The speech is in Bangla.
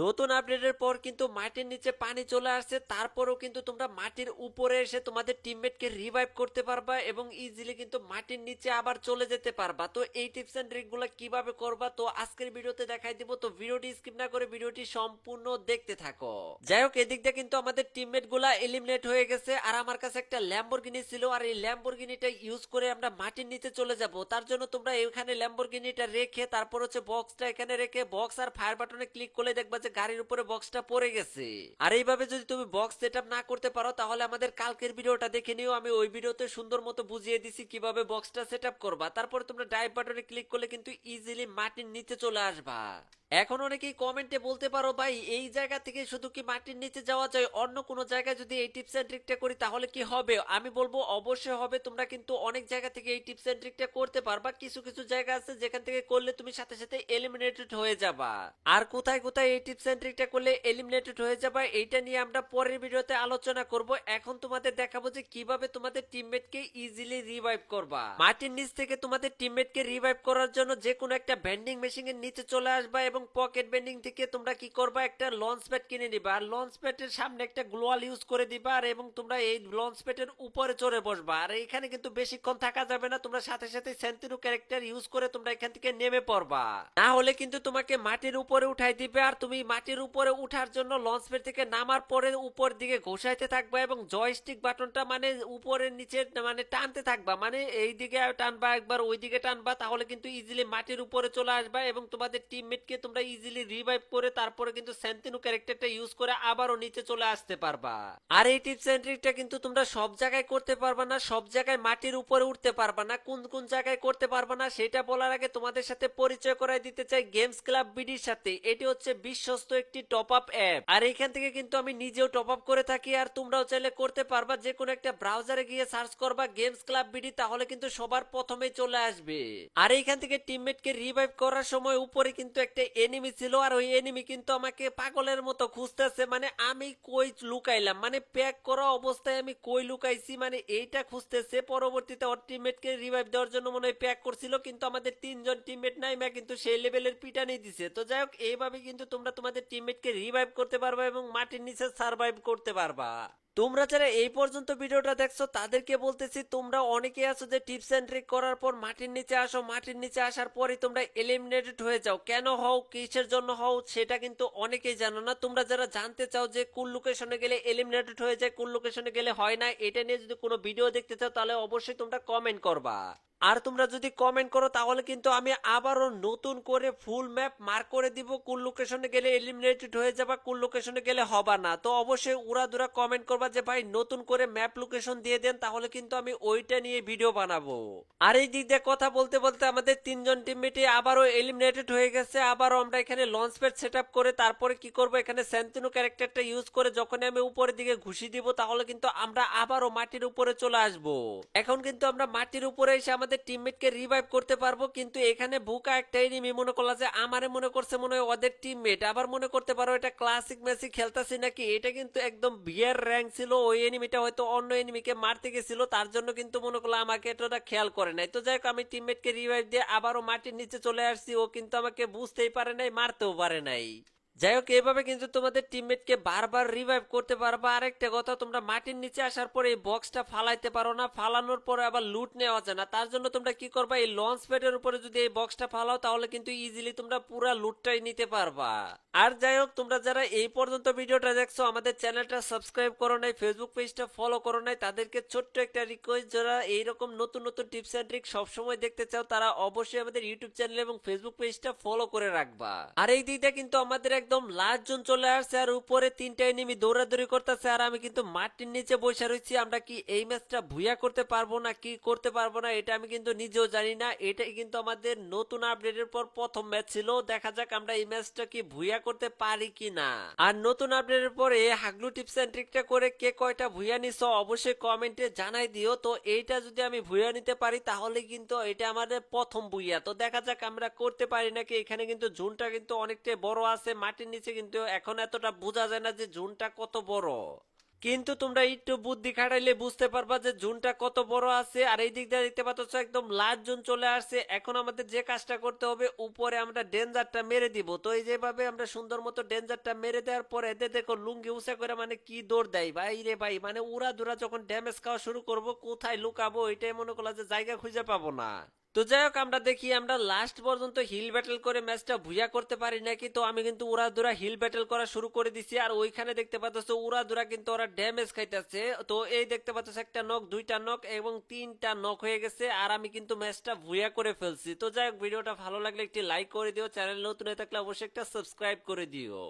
নতুন আপডেটের পর কিন্তু মাটির নিচে পানি চলে আসছে, তারপরেও কিন্তু তোমরা মাটির উপরে এসে তোমাদের টিমমেটকে রিভাইভ করতে পারবা এবং ইজিলি কিন্তু মাটির নিচে আবার চলে যেতে পারবা। তো এই টিপস এন্ড ট্রিক গুলো কিভাবে করবা তো আজকের ভিডিওতে দেখাই দিব। তো ভিডিওটি স্কিপ না করে ভিডিওটি সম্পূর্ণ দেখতে থাকো। যাই হোক, এদিক দিয়ে কিন্তু আমাদের টিমমেট গুলা এলিমিনেট হয়ে গেছে আর আমার কাছে একটা ল্যাম্বরগিনি ছিল, আর এই ল্যাম্বরগিনিটা ইউজ করে আমরা মাটির নিচে চলে যাব। তার জন্য তোমরা এখানে ল্যাম্বরগিনিটা রেখে তারপর হচ্ছে বক্সটা এখানে রেখে বক্স আর ফায়ার বাটনে ক্লিক করলে দেখবা যে গাড়ির উপরে বক্সটা পড়ে গেছে। আর এইভাবে যদি তুমি বক্স সেটআপ না করতে পারো তাহলে আমাদের কালকের ভিডিওটা দেখে নিও, আমি ওই ভিডিওতে সুন্দর মতো বুঝিয়ে দিছি কিভাবে বক্সটা সেটআপ করবা। তারপরে তোমরা ড্রাইভ বাটনে ক্লিক করলে কিন্তু ইজিলি মাটির নিচে চলে আসবা। এখন অনেকেই কমেন্টে বলতে পারো ভাই এই জায়গা থেকে শুধু কি মাটির নিচে যাওয়া যায়, অন্য কোনো জায়গায় যদি এই টিপস এন্ড ট্রিকটা করি তাহলে কি হবে? আমি বলবো অবশ্যই হবে। তোমরা কিন্তু অনেক জায়গা থেকে এই টিপস এন্ড ট্রিকটা করতে পারবা, কিছু কিছু জায়গা আছে যেখান থেকে করলে তুমি সাথে সাথে এলিমিনেটেড হয়ে যাবা। আর কোথায় কোথায় এই টিপস এন্ড ট্রিকটা করলে এলিমিনেটেড হয়ে যাবা এইটা নিয়ে আমরা পরের ভিডিওতে আলোচনা করব। এখন তোমাদের দেখাবো যে কিভাবে তোমাদের টিমমেটকে ইজিলি রিভাইভ করবা। মাটির নিচ থেকে তোমাদের টিমমেটকে রিভাইভ করার জন্য যে কোনো একটা ভেন্ডিং মেশিনের নিচে চলে আসবা এবং পকেট বেন্ডিং থেকে তোমরা কি করবা, একটা লঞ্চ প্যাড কিনে নিবা আর লঞ্চ প্যাডের সামনে একটা গ্লোয়াল ইউজ করে দিবা আর এবং তোমরা এই লঞ্চ প্যাডের উপরে চড়ে বসবা। আর এখানে কিন্তু বেশিক্ষণ থাকা যাবে না, তোমরা সাথে সাথে সেন্তিনো ক্যারেক্টার ইউজ করে তোমরা এখান থেকে নেমে পড়বা, না হলে কিন্তু তোমাকে মাটির উপরে উঠাই দিবে। আর তুমি মাটির উপরে উঠার জন্য লঞ্চ প্যাড থেকে নামার পরে উপর দিকে ঘোষাইতে থাকবা এবং জয়স্টিক বাটনটা মানে উপরের নিচে মানে টানতে থাকবা, মানে এই দিকে টানবা একবার ওই দিকে টানবা, তাহলে কিন্তু ইজিলি মাটির উপরে চলে আসবা এবং তোমাদের টিমমেটকে তোমরা ইজিলি রিভাইভ করে তারপরে কিন্তু সেন্তিনো ক্যারেক্টারটা ইউজ করে আবারও নিচে চলে আসতে পারবা। আর এই টিপস এন্ড ট্রিকটা কিন্তু তোমরা সব জায়গায় করতে পারবা না, সব জায়গায় মাটির উপরে উঠতে পারবা না। কোন কোন জায়গায় করতে পারবা না সেটা বলার আগে তোমাদের সাথে পরিচয় করাই দিতে চাই গেমস ক্লাব বিডির সাথে। এটি হচ্ছে বিশ্বস্ত একটি টপ আপ অ্যাপ, আর এখান থেকে কিন্তু আমি নিজেও টপ আপ করে থাকি আর তোমরাও চাইলে করতে পারবা। যে কোনো একটা ব্রাউজারে গিয়ে সার্চ করবা গেমস ক্লাব বিডি, তাহলে কিন্তু সবার প্রথমে চলে আসবে। আর এইখান থেকে টিমমেটকে রিভাইভ করার সময় উপরে কিন্তু একটা এনিমি ছিল, আর ওই এনিমি কিন্তু আমাকে পাগলের মতো খুঁজতেছে, মানে আমি কই লুকাইলাম, মানে প্যাক করা অবস্থায় আমি কই লুকাইছি মানে এইটা খুঁজতেছে। পরবর্তীতে ওর টিমমেটকে রিভাইভ দেওয়ার জন্য মনে হয় প্যাক করছিল, কিন্তু আমাদের তিনজন টিমমেট নাই কিন্তু সেই লেভেলের পিটানি দিছে। তো যাই হোক, এইভাবে কিন্তু তোমরা তোমাদের টিমমেটকে রিভাইভ করতে পারবা এবং মাটির নিচে সার্ভাইভ করতে পারবা। তোমরা যারা এই পর্যন্ত ভিডিওটা দেখছো তাদেরকে বলতেছি, তোমরা অনেকে আছো যে টিপস এন্ড ট্রিক করার পর মাটির নিচে আসো, মাটির নিচে আসার পরে তোমরা এলিমিনেটেড হয়ে যাও। কেন হও, কিসের জন্য হও সেটা কিন্তু অনেকেই জানো না। তোমরা যারা জানতে চাও যে কোন লোকেশনে গেলে এলিমিনেটেড হয়ে যায়, কোন লোকেশনে গেলে হয় না, এটা নিয়ে যদি কোনো ভিডিও দেখতে চাও তাহলে অবশ্যই তোমরা কমেন্ট করবা। আর তোমরা যদি কমেন্ট করো তাহলে কিন্তু আমি আবারও নতুন করে ফুল ম্যাপ মার্ক করে দিব, কোন লোকেশনে গেলে এলিমিনেটেড হয়ে যাবা, কোন লোকেশনে গেলে হবা না। তো অবশ্যই উড়াধুরা কমেন্ট করবা যে ভাই নতুন করে ম্যাপ লোকেশন দিয়ে দেন, তাহলে কিন্তু আমি ওইটা নিয়ে ভিডিও বানাবো। আর এই দিক দিয়ে কথা বলতে বলতে আমাদের তিনজন টিমমেটে আবারও এলিমিনেটেড হয়ে গেছে। আবারও আমরা এখানে লঞ্চ প্যাড সেটআপ করে তারপরে কি করব, এখানে সেন্তিনো ক্যারেক্টারটা ইউজ করে যখন আমি উপরের দিকে ঘুষি দিব তাহলে কিন্তু আমরা আবারও মাটির উপরে চলে আসব। এখন কিন্তু আমরা মাটির উপরে এসে আমাদের টিমমেটকে রিভাইভ করতে পারবো। কিন্তু এখানে বুকা একটা এনিমি মনে করলা যে আমারে মনে করছে মনে হয় ওদের টিমমেট, আবার মনে করতে পারো এটা ক্লাসিক ম্যাচই খেলতাছি নাকি। এটা কিন্তু একদম বিয়ার র্যাঙ্ক ছিল, ওই এনিমিটা হয়তো অন্য এনিমিকে মারতে গেছিল, তার জন্য কিন্তু মনে করলো আমাকে এটা খেয়াল করে নাই। তো যাই হোক, আমি টিমমেটকে রিভাইভ দিয়ে আবারও মাটির নিচে চলে আসছি, ও কিন্তু আমাকে বুঝতেই পারে নাই, মারতেও পারে নাই। যাই হোক, এইভাবে কিন্তু তোমাদের টিমমেটকে বারবার রিভাইভ করতে পারবা। আরেকটা কথা, তোমরা মাটির নিচে আসার পরে এই বক্সটা ফালাইতে পারো না, ফালানোর পরে আবার লুট নেওয়া যায় না। তার জন্য তোমরা কি করবা, এই লঞ্চ প্যাডের উপরে যদি এই বক্সটা ফালাও তাহলে কিন্তু ইজিলি তোমরা পুরো লুটটাই নিতে পারবা। আর যাই হোক, তোমরা যারা এই পর্যন্ত ভিডিওটা দেখছো আমাদের চ্যানেলটা সাবস্ক্রাইব করো নাই, ফেসবুক পেজটা ফলো করো নাই, তাদেরকে ছোট্ট একটা রিকোয়েস্ট, যারা এইরকম নতুন নতুন টিপস এন্ড ট্রিক সবসময় দেখতে চাও তারা অবশ্যই আমাদের ইউটিউব চ্যানেল এবং ফেসবুক পেজটা ফলো করে রাখবা। আর এই দিকটা কিন্তু আমাদের একদম লাস্ট জন চলে আসছে আর উপরে তিনটা এনিমি দৌড়াদৌড়ি করতেছে আর আমি কিন্তু মাটির নিচে বসে রয়েছি। আমরা কি এই ম্যাচটা ভুইয়া করতে পারবো না কি করতে পারবো না এটা আমি কিন্তু নিজেও জানি না। এটাই কিন্তু আমাদের নতুন আপডেটের পর প্রথম ম্যাচ ছিল, দেখা যাক আমরা এই ম্যাচটা কি ভুইয়া করতে পারি কিনা। আর নতুন আপডেটের পরে হাগলু টিপস এন্ড ট্রিকটা করে কে কয়টা ভুইয়া নিছো অবশ্যই কমেন্টে জানাই দিও। তো এইটা যদি আমি ভুইয়া নিতে পারি তাহলে কিন্তু এটা আমাদের প্রথম ভুইয়া। তো দেখা যাক আমরা করতে পারি নাকি। এখানে কিন্তু জুনটা কিন্তু অনেকটাই বড় আছে, মাটির নিচে কিন্তু এখন এতটা বোঝা যায় না যে জুনটা কত বড়। কিন্তু তোমরা একটু বুদ্ধি খাটাইলে বুঝতে পারবা যে জুনটা কত বড় আছে। আর এই দিক দিয়ে দেখতে পাচ্ছ একদম লাস্ট জুন চলে আসছে। এখন আমাদের যে কাজটা করতে হবে, উপরে আমরা ডেঞ্জারটা মেরে দিব। তো এই যেভাবে আমরা সুন্দর মতো ডেঞ্জারটা মেরে দেওয়ার পরে এদের দেখো লুঙ্গি উঁচা করে মানে কি দৌড় দেয় ভাই রে ভাই, মানে উড়া দুরা যখন ড্যামেজ খাওয়া শুরু করব, কোথায় লুকাবো এটাই মনে করলা যে জায়গা খুঁজে পাবো না। তো যাই হোক, আমরা দেখি আমরা লাস্ট পর্যন্ত হিল ব্যাটেল করে ম্যাচটা ভুইয়া করতে পারি নাকি। তো আমি কিন্তু উড়াদুরা হিল ব্যাটেল করা শুরু করে দিছি, আর ওইখানে দেখতে পাচ্ছ উড়াদুরা কিন্তু ওরা ড্যামেজ খাইতেছে। তো এই দেখতে পাচ্ছ একটা নক, দুইটা নক এবং তিনটা নক হয়ে গেছে, আর আমি কিন্তু ম্যাচটা ভুইয়া করে ফেলছি। তো যাই হোক, ভিডিওটা ভালো লাগলে একটি লাইক করে দিও, চ্যানেল নতুন হয়ে থাকলে অবশ্যই একটা সাবস্ক্রাইব করে দিও।